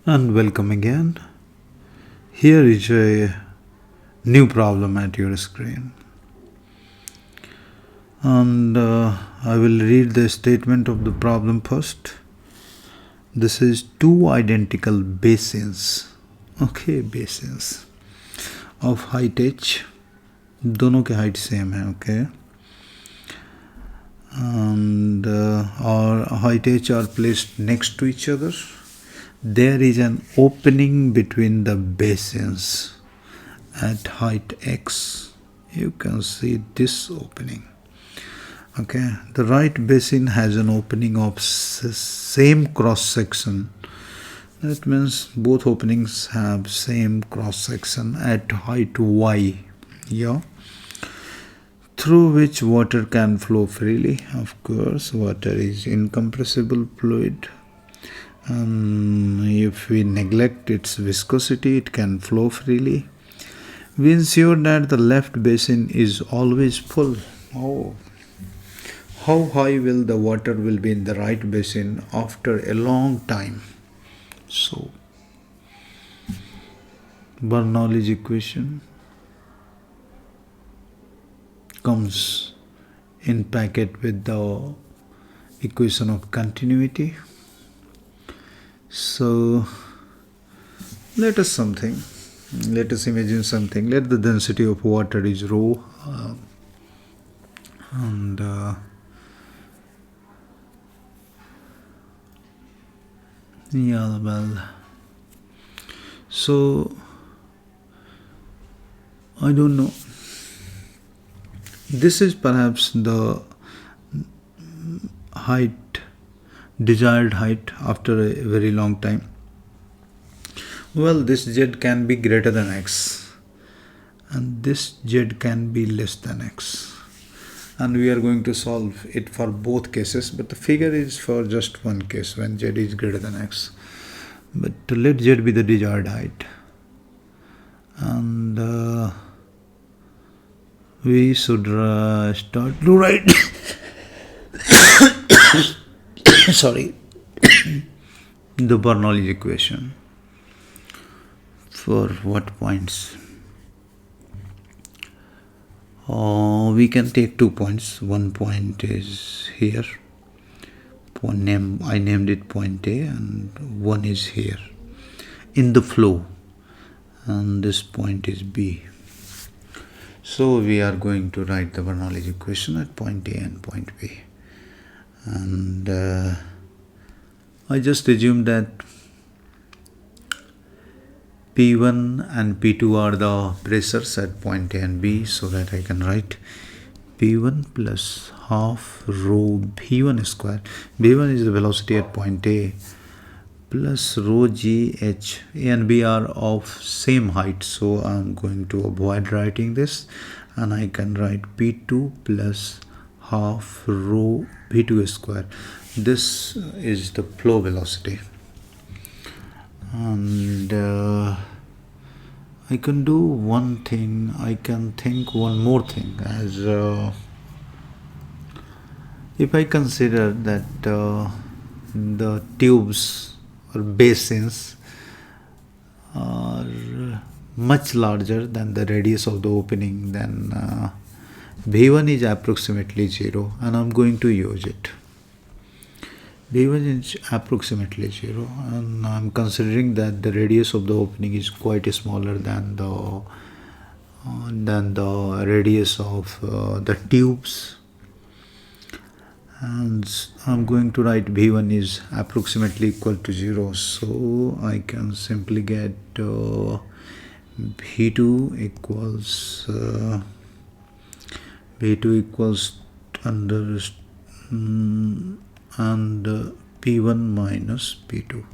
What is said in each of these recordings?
And welcome again. Here is a new problem at your screen. And I will read the statement of the problem first. This is two identical basins. Okay, basins of height h. दोनों के height same है, okay? And our height h are placed next to each other. There is an opening between the basins at height x. You can see this opening. Okay, the right basin has an opening of same cross section. That means both openings have same cross section at height y. Yeah, through which water can flow freely. Of course, water is incompressible fluid. If we neglect its viscosity, it can flow freely. We ensure that the left basin is always full. Oh, how high will the water will be in the right basin after a long time? So, Bernoulli's equation comes in packet with the equation of continuity. So, let us imagine something. Let the density of water is rho, yeah, well, so I don't know. This is perhaps the desired height after a very long time. Well, this z can be greater than x and this z can be less than x, and we are going to solve it for both cases, but the figure is for just one case when z is greater than x. But let z be the desired height, and we should start to write sorry the Bernoulli equation. For what points? We can take 2 points. One point is here. I named it point A, and one is here in the flow, and this point is B. So we are going to write the Bernoulli equation at point A and point B. And I just assume that P1 and P2 are the pressures at point A and B, so that I can write P1 plus half rho V1 square. V1 is the velocity at point A, plus rho GH. A and B are of same height, so I'm going to avoid writing this, and I can write P2 plus half rho V2 square. This is the flow velocity. And I can do one thing. I can think one more thing, as if I consider that the tubes or basins are much larger than the radius of the opening, then V1 is approximately 0, and I'm going to use it. V1 is approximately 0, and I'm considering that the radius of the opening is quite smaller than the radius of the tubes, and I'm going to write V1 is approximately equal to 0, so I can simply get V2 equals under and P1 minus P2.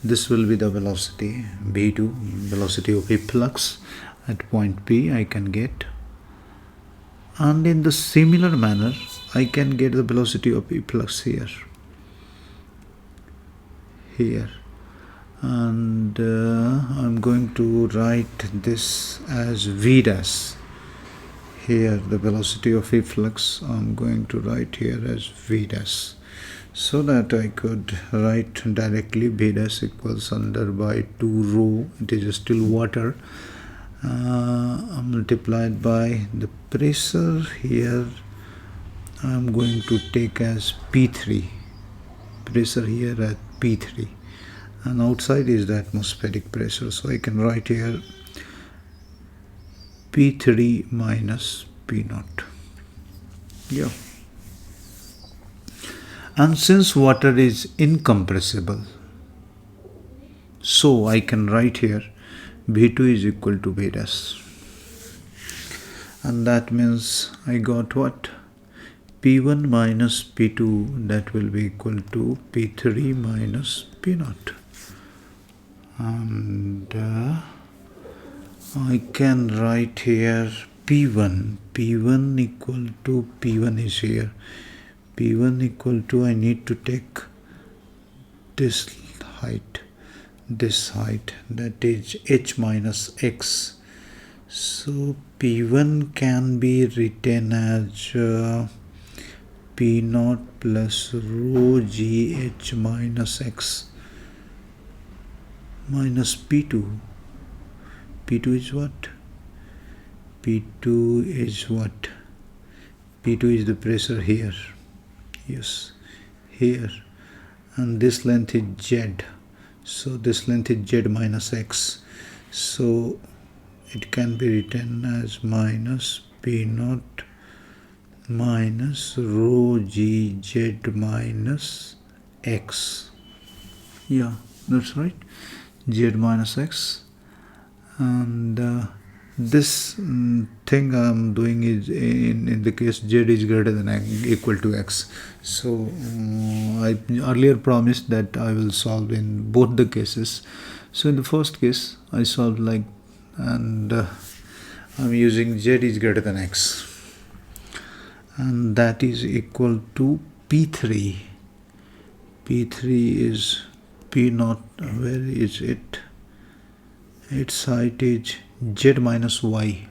This will be the velocity V2, velocity of efflux at point P I can get. And in the similar manner, I can get the velocity of efflux here. And I'm going to write this as V dash. Here, the velocity of efflux, I'm going to write here as V dash. so that I could write directly B dash equals under by 2 rho, it is still water, multiplied by the pressure here. I'm going to take as P3, pressure here at P3, and outside is the atmospheric pressure, so I can write here P3 minus P0. Yeah. And since water is incompressible, so I can write here B2 is equal to B dash. And that means I got what? P1 minus P2, that will be equal to P3 minus P0. And I can write here P1 equal to P1 is here. P1 equal to, I need to take this height, that is h minus x. So P1 can be written as P0 plus rho gh minus x minus P2. P2 is what? P2 is what? P2 is the pressure here. Yes, here. And this length is z. So this length is z minus x. So it can be written as minus P0 minus rho gz minus x. Yeah, that's right. Z minus x. And this thing I'm doing is in the case z is greater than equal to x. So I earlier promised that I will solve in both the cases. So in the first case I solved like, and I'm using z is greater than x, and that is equal to P3. P3 is P0, where is it? Its height is z minus y.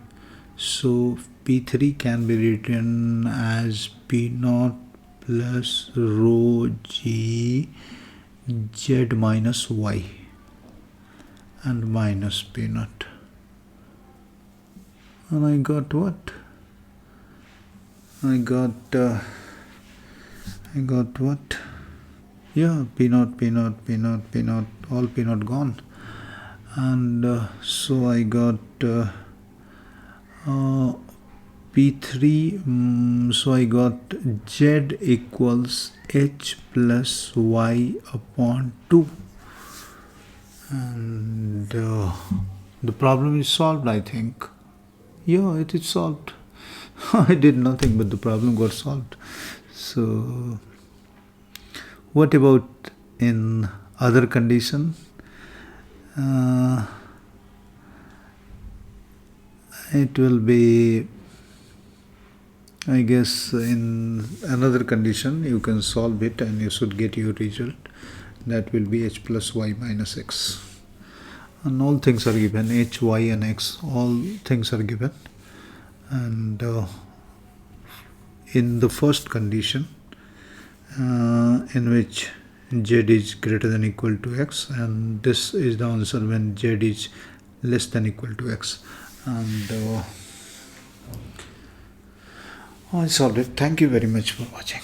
So P3 can be written as P0 plus rho g z minus y and minus P0. And I got what? I got what? Yeah, P0, all P0 gone. And so I got P3, so I got z equals h plus y upon 2. And the problem is solved, I think. Yeah, it is solved. I did nothing, but the problem got solved. So what about in other condition? It will be, I guess, in another condition you can solve it and you should get your result. That will be h plus y minus x. And all things are given, h, y and x, all things are given. And in the first condition, in which z is greater than equal to x, and this is the answer when z is less than equal to x. And I solved it. Thank you very much for watching.